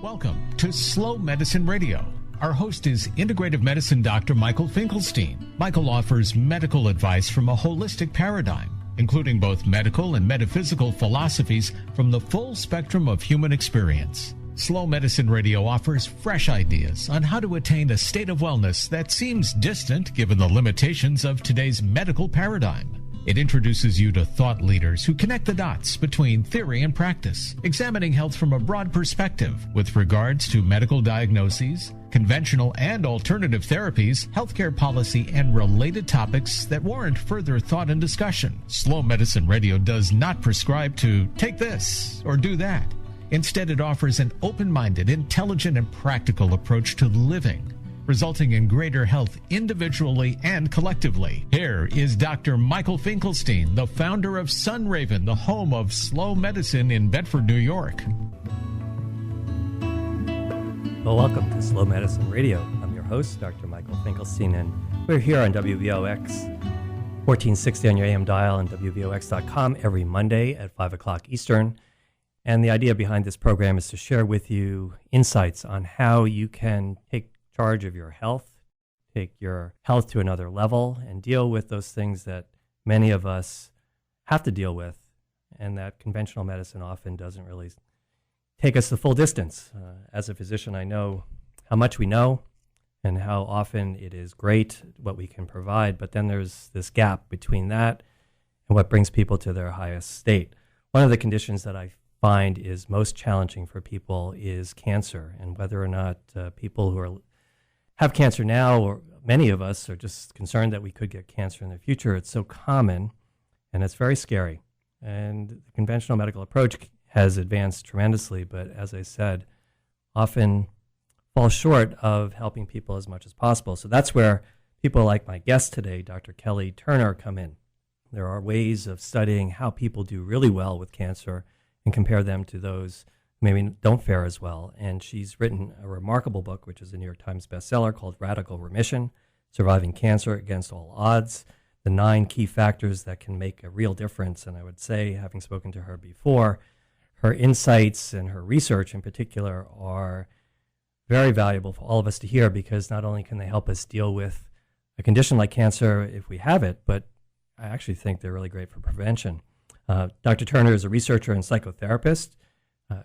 Welcome to Slow Medicine Radio. Our host is integrative medicine Dr. Michael Finkelstein. Michael offers medical advice from a holistic paradigm, including both medical and metaphysical philosophies from the full spectrum of human experience. Slow Medicine Radio offers fresh ideas on how to attain a state of wellness that seems distant given the limitations of today's medical paradigm. It introduces you to thought leaders who connect the dots between theory and practice, examining health from a broad perspective with regards to medical diagnoses, conventional and alternative therapies, healthcare policy, and related topics that warrant further thought and discussion. Slow Medicine Radio does not prescribe to take this or do that. Instead, it offers an open-minded, intelligent, and practical approach to living, resulting in greater health individually and collectively. Here is Dr. Michael Finkelstein, the founder of Sunraven, the home of slow medicine in Bedford, New York. Well, welcome to Slow Medicine Radio. I'm your host, Dr. Michael Finkelstein, and we're here on WVOX 1460 on your AM dial and WVOX.com every Monday at 5 o'clock Eastern. And the idea behind this program is to share with you insights on how you can take charge of your health, take your health to another level, and deal with those things that many of us have to deal with, and that conventional medicine often doesn't really take us the full distance. As a physician, I know how much we know and how often it is great what we can provide, but then there's this gap between that and what brings people to their highest state. One of the conditions that I find is most challenging for people is cancer, and whether or not people who have cancer now, or many of us are just concerned that we could get cancer in the future. It's so common, and it's very scary. And the conventional medical approach has advanced tremendously, but as I said, often falls short of helping people as much as possible. So that's where people like my guest today, Dr. Kelly Turner, come in. There are ways of studying how people do really well with cancer and compare them to those who maybe don't fare as well. And she's written a remarkable book, which is a New York Times bestseller, called Radical Remission: Surviving Cancer Against All Odds, the 9 key factors that can make a real difference. And I would say, having spoken to her before, her insights and her research in particular are very valuable for all of us to hear, because not only can they help us deal with a condition like cancer if we have it, but I actually think they're really great for prevention. Dr. Turner is a researcher and psychotherapist.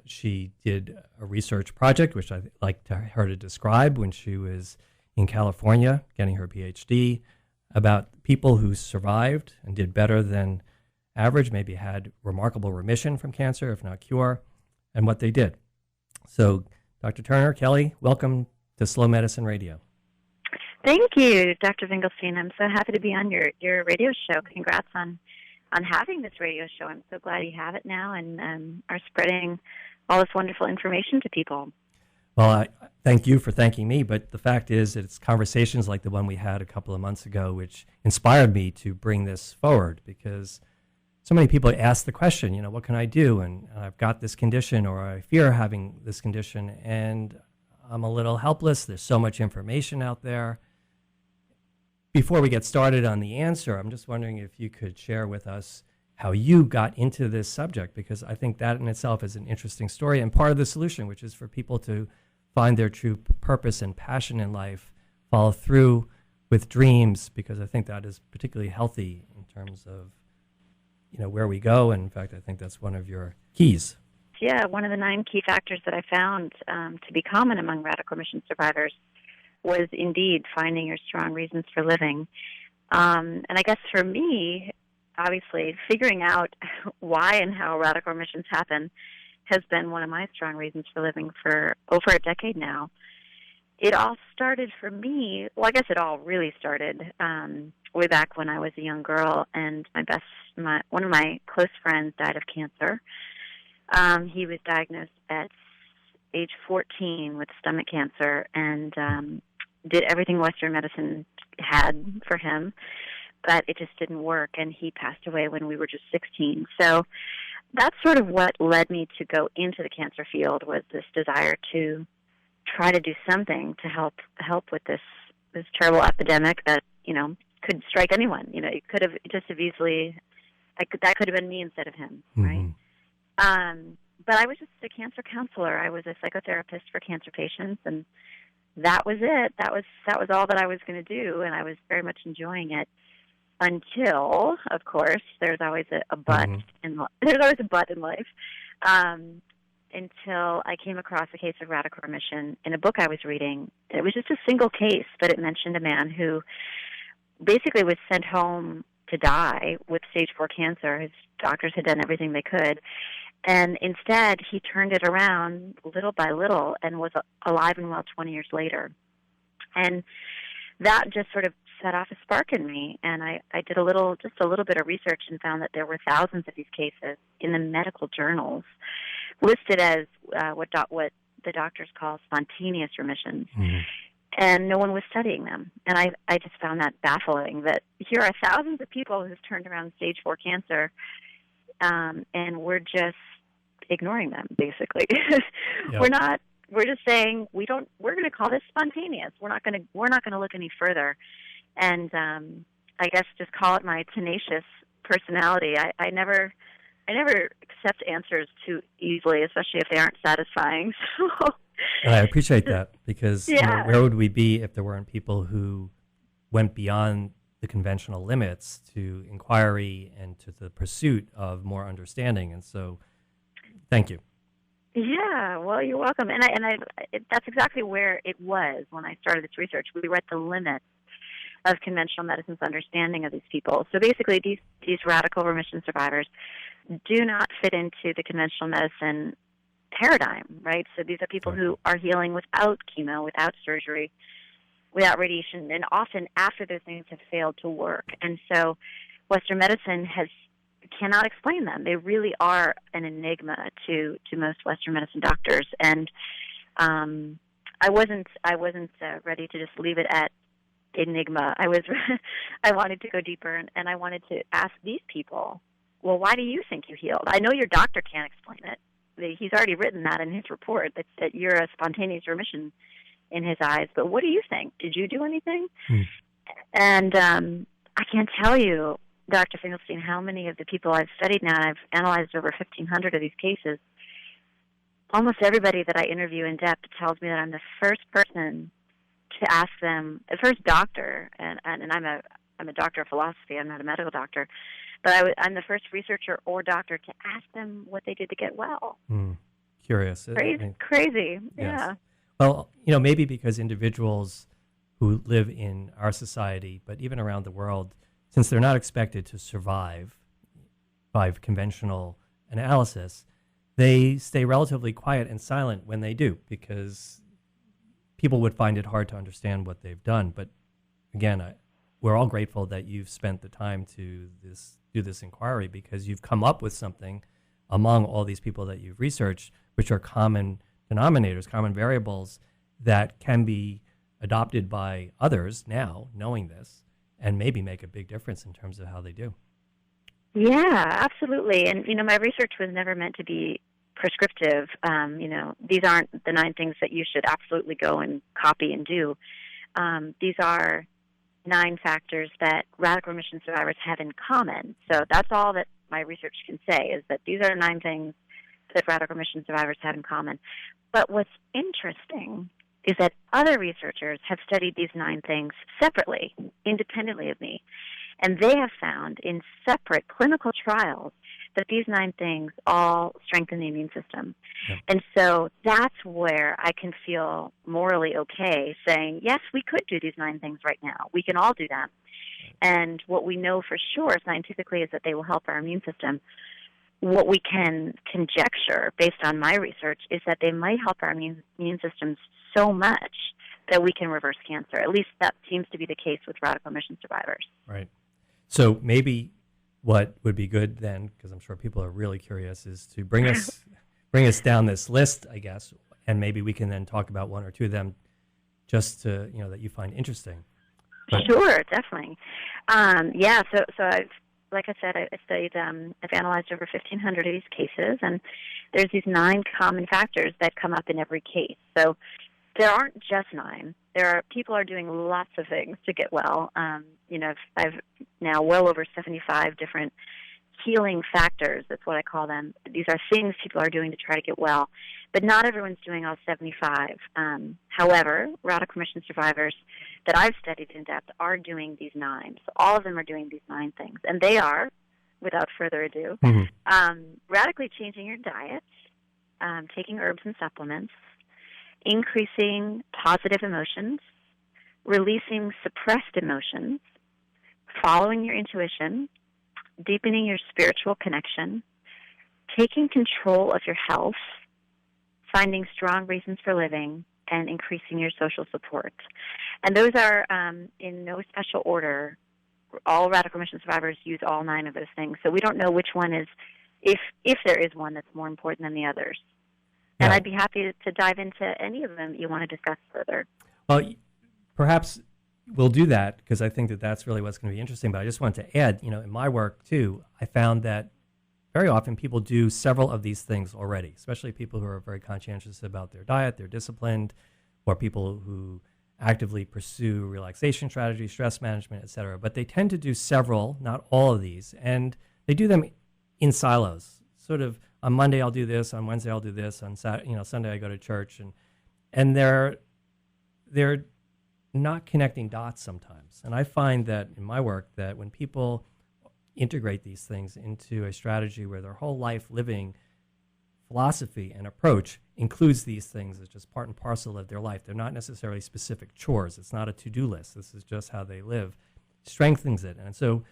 She did a research project, which I'd like her to describe, when she was in California getting her Ph.D., about people who survived and did better than average, maybe had remarkable remission from cancer, if not cure, and what they did. So, Dr. Turner, Kelly, welcome to Slow Medicine Radio. Thank you, Dr. Finkelstein. I'm so happy to be on your radio show. Congrats on having this radio show. I'm so glad you have it now and are spreading all this wonderful information to people. Well, I thank you for thanking me, but the fact is it's conversations like the one we had a couple of months ago which inspired me to bring this forward, because so many people ask the question, what can I do? And I've got this condition, or I fear having this condition, and I'm a little helpless. There's so much information out there. Before we get started on the answer, I'm just wondering if you could share with us how you got into this subject, because I think that in itself is an interesting story and part of the solution, which is for people to find their true purpose and passion in life, follow through with dreams, because I think that is particularly healthy in terms of where we go. And in fact, I think that's one of your keys. Yeah, one of the 9 key factors that I found to be common among radical remission survivors was indeed finding your strong reasons for living. And I guess for me, obviously, figuring out why and how radical remissions happen has been one of my strong reasons for living for over a decade now. It all started for me, well, I guess it all really started way back when I was a young girl, and one of my close friends died of cancer. He was diagnosed at age 14 with stomach cancer, and did everything Western medicine had for him, but it just didn't work, and he passed away when we were just 16. So that's sort of what led me to go into the cancer field, was this desire to try to do something to help with this terrible epidemic that, could strike anyone. It could have just as easily, that could have been me instead of him, right? But I was just a cancer counselor. I was a psychotherapist for cancer patients, and that was it. That was all that I was going to do, and I was very much enjoying it until, of course, there's always a but there's always a but in life. Until I came across a case of radical remission in a book I was reading. It was just a single case, but it mentioned a man who basically was sent home to die with stage 4 cancer. His doctors had done everything they could. And instead, he turned it around little by little and was alive and well 20 years later. And that just sort of set off a spark in me. And I did a little bit of research and found that there were thousands of these cases in the medical journals listed as what the doctors call spontaneous remissions. Mm-hmm. And no one was studying them. And I just found that baffling, that here are thousands of people who've turned around stage 4 cancer, and we're just ignoring them, basically. Yep. We're just saying we're going to call this spontaneous. We're not going to look any further. And I guess just call it my tenacious personality. I never accept answers too easily, especially if they aren't satisfying. So I appreciate that, because where would we be if there weren't people who went beyond the conventional limits to inquiry and to the pursuit of more understanding? And so, thank you. Yeah, well, you're welcome. And that's exactly where it was when I started this research. We were at the limits of conventional medicine's understanding of these people. So basically, these radical remission survivors do not fit into the conventional medicine paradigm, right? So these are people who are healing without chemo, without surgery, without radiation, and often after those things have failed to work. And so Western medicine cannot explain them. They really are an enigma to most Western medicine doctors. And I wasn't ready to just leave it at enigma. I wanted to go deeper, and I wanted to ask these people, well, why do you think you healed? I know your doctor can't explain it. He's already written that in his report, that you're a spontaneous remission in his eyes. But what do you think? Did you do anything? And I can't tell you, Dr. Finkelstein, how many of the people I've studied now, and I've analyzed over 1,500 of these cases, almost everybody that I interview in depth tells me that I'm the first person to ask them, the first doctor, and I'm a doctor of philosophy, I'm not a medical doctor, but I'm the first researcher or doctor to ask them what they did to get well. Curious. Crazy. Yes. Yeah. Well, maybe because individuals who live in our society, but even around the world, since they're not expected to survive by conventional analysis, they stay relatively quiet and silent when they do, because people would find it hard to understand what they've done. But again, we're all grateful that you've spent the time to do this inquiry, because you've come up with something among all these people that you've researched, which are common denominators, common variables that can be adopted by others now, knowing this, and maybe make a big difference in terms of how they do. Yeah, absolutely. And, my research was never meant to be prescriptive. These aren't the 9 things that you should absolutely go and copy and do. These are 9 factors that radical remission survivors have in common. So that's all that my research can say, is that these are 9 things that radical remission survivors have in common. But what's interesting is that other researchers have studied these 9 things separately, independently of me. And they have found in separate clinical trials that these 9 things all strengthen the immune system. Yep. And so that's where I can feel morally okay saying, yes, we could do these 9 things right now. We can all do them. And what we know for sure scientifically is that they will help our immune system. What we can conjecture based on my research is that they might help our immune systems so much that we can reverse cancer. At least that seems to be the case with radical remission survivors. Right. So maybe what would be good then, because I'm sure people are really curious, is to bring us down this list, I guess, and maybe we can then talk about 1 or 2 of them just to, that you find interesting. Sure, definitely. So I've, like I said, I've analyzed over 1,500 of these cases, and there's these 9 common factors that come up in every case. So there aren't just 9. People are doing lots of things to get well. I've now well over 75 different healing factors. That's what I call them. These are things people are doing to try to get well, but not everyone's doing all 75. However, radical remission survivors that I've studied in depth are doing these 9. So all of them are doing these 9 things, and they are, without further ado, radically changing your diet, taking herbs and supplements, increasing positive emotions, releasing suppressed emotions, following your intuition, deepening your spiritual connection, taking control of your health, finding strong reasons for living, and increasing your social support. And those are, in no special order, all radical remission survivors use all 9 of those things. So we don't know which one is, if there is one that's more important than the others. And I'd be happy to dive into any of them you want to discuss further. Well, perhaps we'll do that, because I think that that's really what's going to be interesting. But I just wanted to add, in my work too, I found that very often people do several of these things already, especially people who are very conscientious about their diet, they're disciplined, or people who actively pursue relaxation strategies, stress management, et cetera. But they tend to do several, not all of these, and they do them in silos. Sort of, on Monday I'll do this, on Wednesday I'll do this, on Saturday, Sunday I go to church, and they're not connecting dots sometimes. And I find that in my work that when people integrate these things into a strategy where their whole life living philosophy and approach includes these things as just part and parcel of their life, they're not necessarily specific chores. It's not a to-do list. This is just how they live. Strengthens it. And so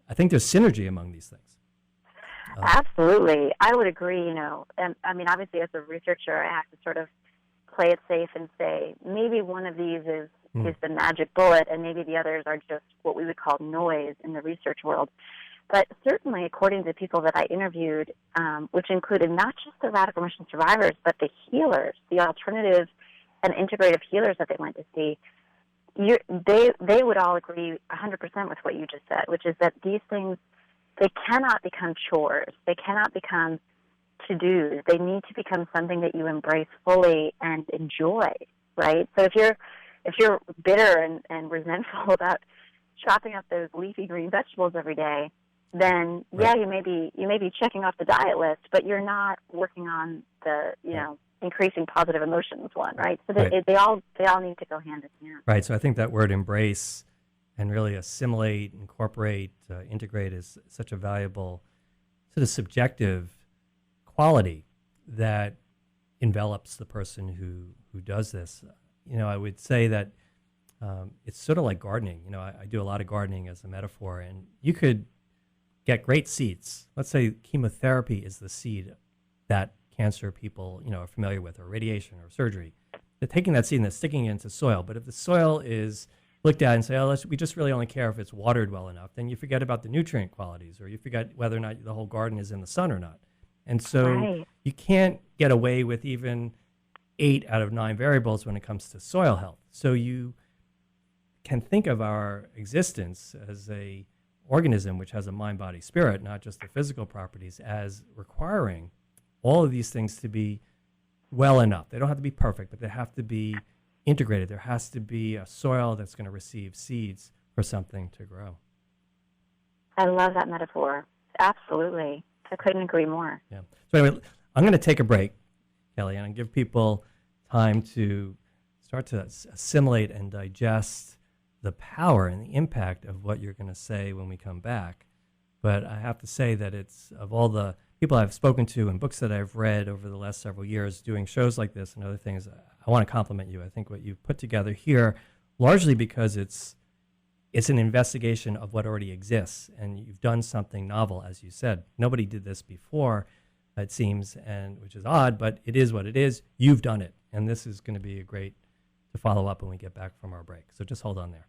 I think there's synergy among these things. Absolutely. I would agree, and I mean, obviously as a researcher, I have to sort of play it safe and say, maybe one of these is the magic bullet, and maybe the others are just what we would call noise in the research world. But certainly, according to people that I interviewed, which included not just the radical remission survivors, but the healers, the alternative and integrative healers that they went to see, they would all agree 100% with what you just said, which is that these things, they cannot become chores. They cannot become to-dos. They need to become something that you embrace fully and enjoy, right? So if you're bitter and resentful about chopping up those leafy green vegetables every day, then you may be checking off the diet list, but you're not working on the increasing positive emotions one, right? So they all need to go hand in hand. Right. So I think that word embrace and really assimilate, incorporate, integrate is such a valuable sort of subjective quality that envelops the person who does this. I would say that it's sort of like gardening. I do a lot of gardening as a metaphor, and you could get great seeds. Let's say chemotherapy is the seed that cancer people, are familiar with, or radiation or surgery. They're taking that seed and they're sticking it into soil. But if the soil is looked at and say, we just really only care if it's watered well enough, then you forget about the nutrient qualities, or you forget whether or not the whole garden is in the sun or not. And so you can't get away with even 8 out of 9 variables when it comes to soil health. So you can think of our existence as a organism which has a mind, body, spirit, not just the physical properties, as requiring all of these things to be well enough. They don't have to be perfect, but they have to be integrated. There has to be a soil that's going to receive seeds for something to grow. I love that metaphor. Absolutely. I couldn't agree more. Yeah. So anyway, I'm going to take a break, Kelly, and give people time to start to assimilate and digest the power and the impact of what you're going to say when we come back. But I have to say that it's, of all the people I've spoken to and books that I've read over the last several years doing shows like this and other things, I want to compliment you. I think what you've put together here, largely because it's an investigation of what already exists, and you've done something novel, as you said. Nobody did this before, it seems, and which is odd, but it is what it is. You've done it, and this is going to be great to follow up when we get back from our break. So just hold on there.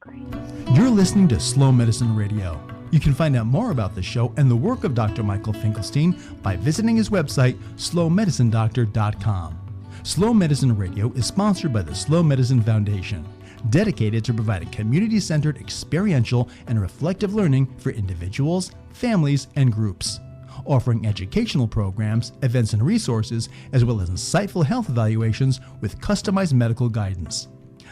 Great. You're listening to Slow Medicine Radio. You can find out more about the show and the work of Dr. Michael Finkelstein by visiting his website, slowmedicinedoctor.com. Slow Medicine Radio is sponsored by the Slow Medicine Foundation, dedicated to providing community-centered experiential and reflective learning for individuals, families, and groups, offering educational programs, events, and resources, as well as insightful health evaluations with customized medical guidance.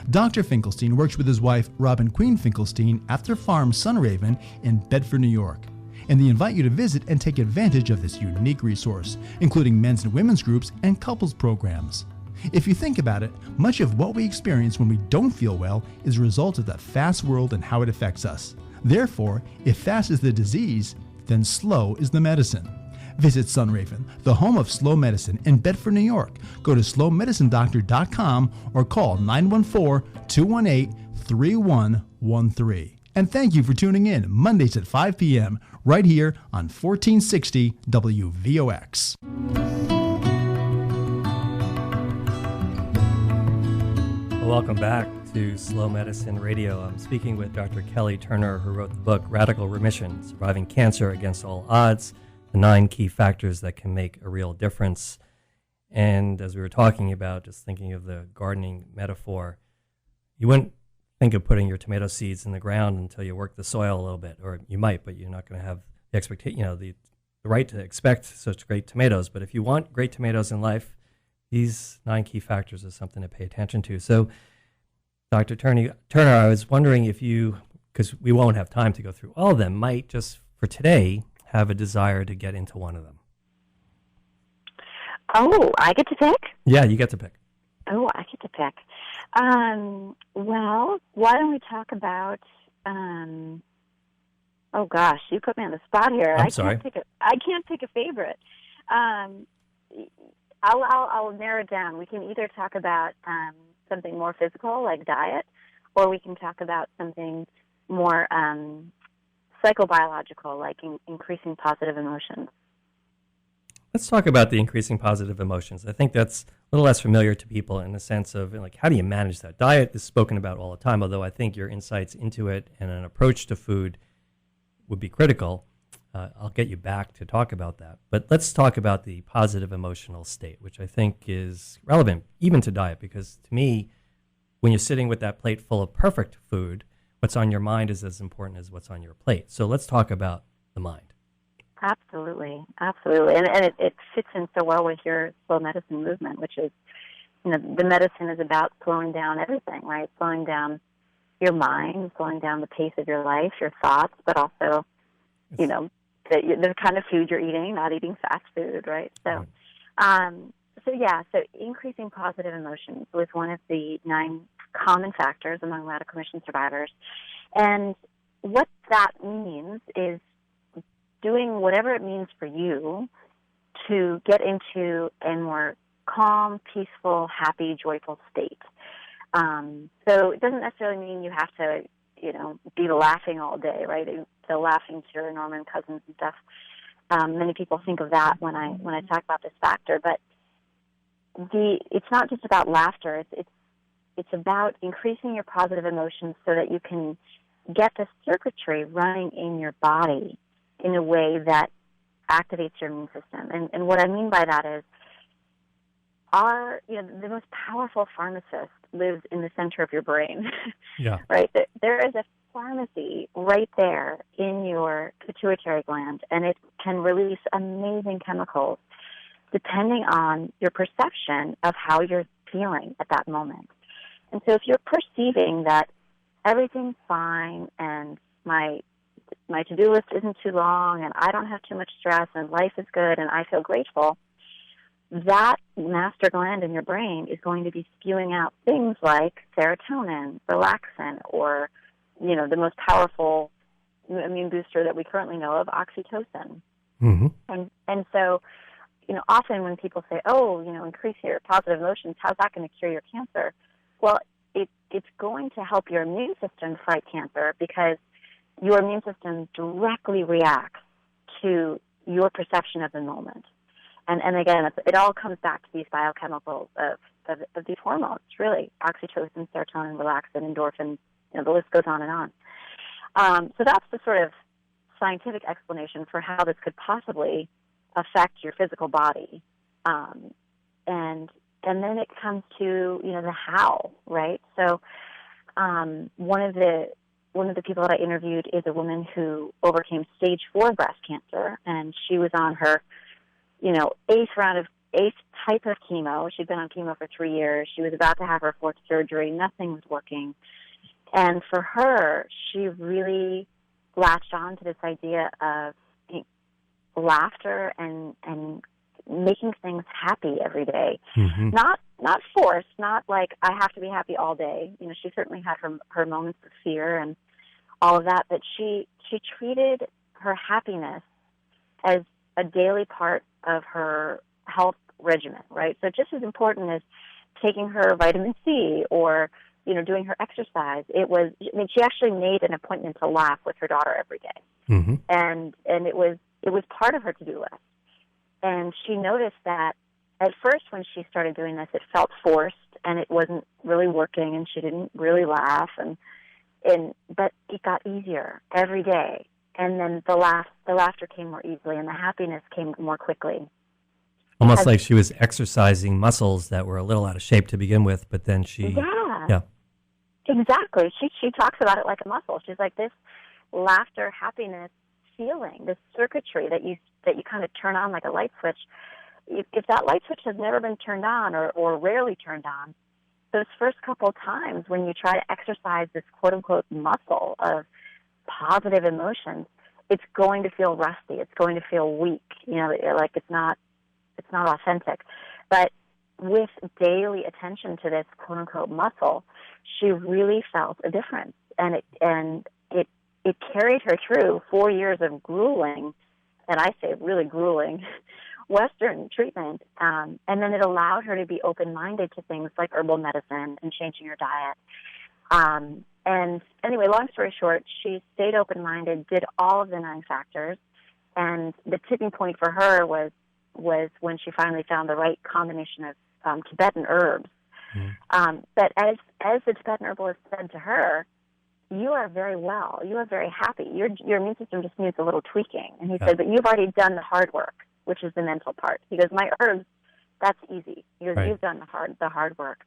Dr. Finkelstein works with his wife, Robin Queen Finkelstein, at their farm, Sunraven, in Bedford, New York. and they invite you to visit and take advantage of this unique resource, including men's and women's groups and couples programs. If you think about it, much of what we experience when we don't feel well is a result of the fast world and how it affects us. Therefore, if fast is the disease, then slow is the medicine. Visit Sunraven, the home of slow medicine in Bedford, New York. Go to slowmedicinedoctor.com or call 914-218-3113. And thank you for tuning in Mondays at 5 p.m. right here on 1460 WVOX. Welcome back to Slow Medicine Radio. I'm speaking with Dr. Kelly Turner, who wrote the book Radical Remission, Surviving Cancer Against All Odds, the 9 key factors that can make a real difference. And as we were talking about, just thinking of the gardening metaphor, you wouldn't think of putting your tomato seeds in the ground until you work the soil a little bit, or you might, but you're not going to have the expectation, the right to expect such great tomatoes. But if you want great tomatoes in life, these 9 key factors is something to pay attention to. So, Dr. Turner, I was wondering if you, because we won't have time to go through all of them, might just for today have a desire to get into one of them. Oh, I get to pick? Yeah, you get to pick. Oh, I get to pick. Well, why don't we talk about, oh gosh, you put me on the spot here. I'm sorry. I can't pick a favorite. I'll narrow it down. We can either talk about something more physical, like diet, or we can talk about something more psychobiological, like increasing positive emotions. Let's talk about the increasing positive emotions. I think that's a little less familiar to people in the sense of, like, how do you manage that? Diet is spoken about all the time, although I think your insights into it and an approach to food would be critical. I'll get you back to talk about that. But let's talk about the positive emotional state, which I think is relevant even to diet, because to me, when you're sitting with that plate full of perfect food, what's on your mind is as important as what's on your plate. So let's talk about the mind. Absolutely, absolutely. And it fits in so well with your slow medicine movement, which is, the medicine is about slowing down everything, right? Slowing down your mind, slowing down the pace of your life, your thoughts, but also, the kind of food you're eating, not eating fast food, right? So, so increasing positive emotions was one of the 9 common factors among radical remission survivors. And what that means is doing whatever it means for you to get into a more calm, peaceful, happy, joyful state. So it doesn't necessarily mean you have to, be laughing all day, right? So laughing to your Norman cousins and stuff. Many people think of that when I talk about this factor, but it's not just about laughter. It's about increasing your positive emotions so that you can get the circuitry running in your body in a way that activates your immune system. And what I mean by that is the most powerful pharmacist lives in the center of your brain. Yeah. Right? There is a pharmacy right there in your pituitary gland, and it can release amazing chemicals depending on your perception of how you're feeling at that moment. And so if you're perceiving that everything's fine and my to-do list isn't too long and I don't have too much stress and life is good and I feel grateful, that master gland in your brain is going to be spewing out things like serotonin, relaxin, or, the most powerful immune booster that we currently know of, oxytocin. Mm-hmm. And so, often when people say, increase your positive emotions, how's that going to cure your cancer? Well, it's going to help your immune system fight cancer because your immune system directly reacts to your perception of the moment. And again, it all comes back to these biochemicals of these hormones, really, oxytocin, serotonin, relaxin, endorphin, the list goes on and on. So that's the sort of scientific explanation for how this could possibly affect your physical body. And then it comes to, the how, right? So one of the people that I interviewed is a woman who overcame stage 4 breast cancer, and she was on her, 8th type of chemo. She'd been on chemo for 3 years. She was about to have her 4th surgery. Nothing was working. And for her, she really latched on to this idea of laughter and making things happy every day. Mm-hmm. Not forced, not like I have to be happy all day. You know, she certainly had her moments of fear and all of that, but she treated her happiness as a daily part of her health regimen, right? So just as important as taking her vitamin C or, you know, doing her exercise, she actually made an appointment to laugh with her daughter every day. Mm-hmm. And it was part of her to-do list. And she noticed that at first when she started doing this, it felt forced and it wasn't really working and she didn't really laugh but it got easier every day. And then the laughter came more easily and the happiness came more quickly. Almost like she was exercising muscles that were a little out of shape to begin with, but then Yeah. Exactly. She talks about it like a muscle. She's like, this laughter, happiness feeling, this circuitry that you kind of turn on like a light switch. If that light switch has never been turned on or rarely turned on, those first couple of times when you try to exercise this quote-unquote muscle of positive emotions, it's going to feel rusty. It's going to feel weak. You know, like it's not authentic. But with daily attention to this quote-unquote muscle, she really felt a difference. And it carried her through 4 years of grueling, and I say really grueling, Western treatment. And then it allowed her to be open-minded to things like herbal medicine and changing her diet. And anyway, long story short, she stayed open-minded, did all of the 9 factors, and the tipping point for her was when she finally found the right combination of Tibetan herbs. Mm-hmm. But as the Tibetan herbalist said to her, you are very well. You are very happy. Your immune system just needs a little tweaking. And he said, but you've already done the hard work, which is the mental part. He goes, my herbs, that's easy. You've done the hard work.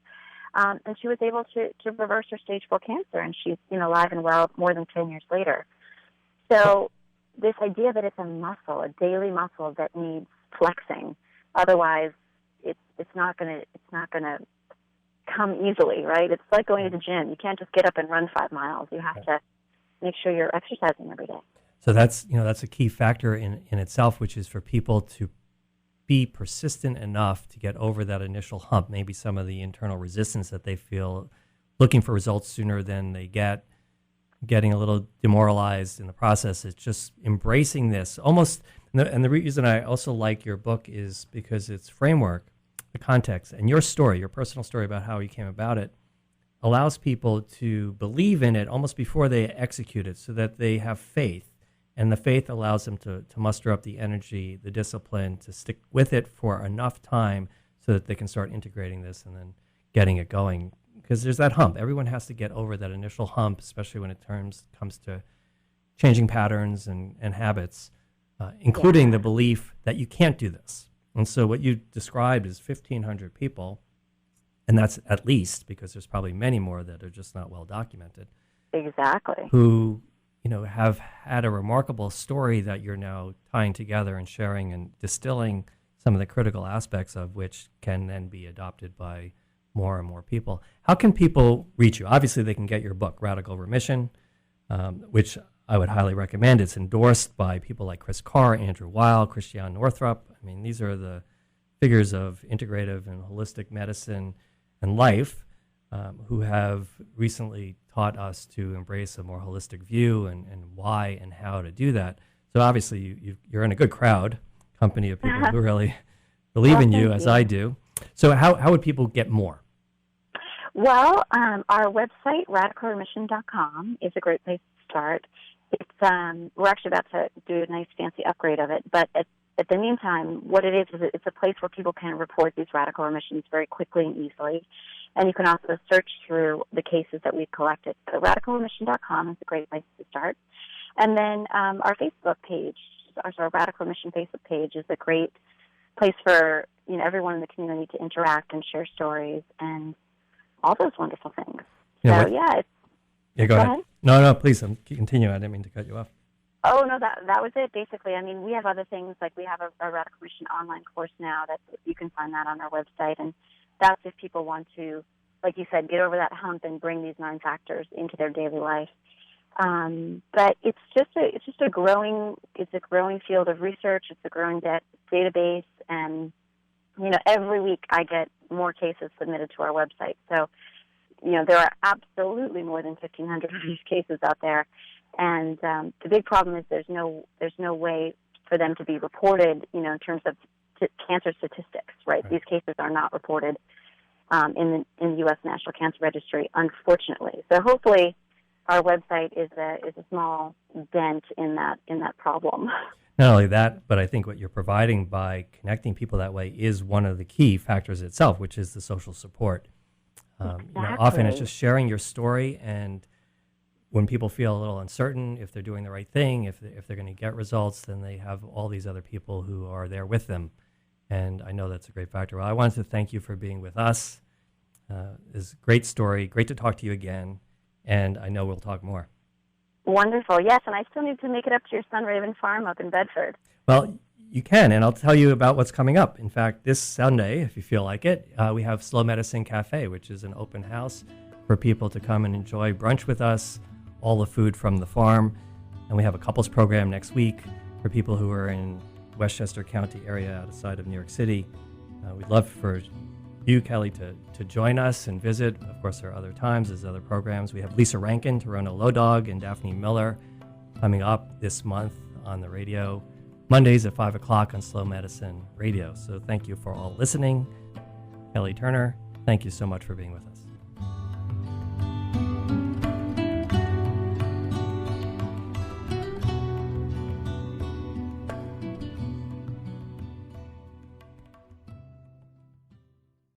And she was able to reverse her stage 4 cancer, and she's alive and well more than 10 years later. So this idea that it's a muscle, a daily muscle that needs flexing, otherwise it's not gonna come easily, right? It's like going to the gym. You can't just get up and run 5 miles. You have to make sure you're exercising every day. So that's a key factor in itself, which is for people to be persistent enough to get over that initial hump, maybe some of the internal resistance that they feel, looking for results sooner than they getting a little demoralized in the process. It's just embracing this almost. And the reason I also like your book is because its framework, the context, and your story, your personal story about how you came about it, allows people to believe in it almost before they execute it, so that they have faith. And the faith allows them to muster up the energy, the discipline, to stick with it for enough time so that they can start integrating this and then getting it going. Because there's that hump. Everyone has to get over that initial hump, especially when it comes to changing patterns and habits, including the belief that you can't do this. And so what you described is 1,500 people, and that's at least, because there's probably many more that are just not well documented. Exactly. Who have had a remarkable story that you're now tying together and sharing and distilling some of the critical aspects of which can then be adopted by more and more people. How can people reach you? Obviously, they can get your book, Radical Remission, which I would highly recommend. It's endorsed by people like Chris Carr, Andrew Weil, Christiane Northrup. I mean, these are the figures of integrative and holistic medicine and life who have recently taught us to embrace a more holistic view and why and how to do that. So obviously you're in a good company of people who really believe in you, as I do. So how would people get more? Well, our website, radicalremission.com, is a great place to start. It's we're actually about to do a nice fancy upgrade of it, but at the meantime, what it is it's a place where people can report these radical remissions very quickly and easily. And you can also search through the cases that we've collected. So radicalremission.com is a great place to start. And then our Facebook page, our Radical Remission Facebook page, is a great place for everyone in the community to interact and share stories and all those wonderful things. Yeah, go ahead. No, please continue. I didn't mean to cut you off. Oh, no, that was it, basically. I mean, we have other things, like we have a Radical Remission online course now that you can find that on our website, and that's if people want to, like you said, get over that hump and bring these 9 factors into their daily life. But it's a growing field of research. It's a growing database, and every week I get more cases submitted to our website. So there are absolutely more than 1,500 of these cases out there, and the big problem is there's no way for them to be reported, in terms of cancer statistics. Right? These cases are not reported in the U.S. National Cancer Registry, unfortunately. So hopefully, our website is a small dent in that problem. Not only that, but I think what you're providing by connecting people that way is one of the key factors itself, which is the social support. Exactly. Often it's just sharing your story, and when people feel a little uncertain if they're doing the right thing, if they're going to get results, then they have all these other people who are there with them. And I know that's a great factor. Well, I wanted to thank you for being with us. It's a great story. Great to talk to you again. And I know we'll talk more. Wonderful. Yes, and I still need to make it up to your Sunraven Farm up in Bedford. Well, you can, and I'll tell you about what's coming up. In fact, this Sunday, if you feel like it, we have Slow Medicine Cafe, which is an open house for people to come and enjoy brunch with us, all the food from the farm. And we have a couples program next week for people who are in Westchester County area outside of New York City. We'd love for you, Kelly, to join us and visit. Of course, there are other times, there's other programs. We have Lisa Rankin, Toronto Low Dog, and Daphne Miller coming up this month on the radio, Mondays at 5 o'clock on Slow Medicine Radio. So thank you for all listening. Kelly Turner, thank you so much for being with us.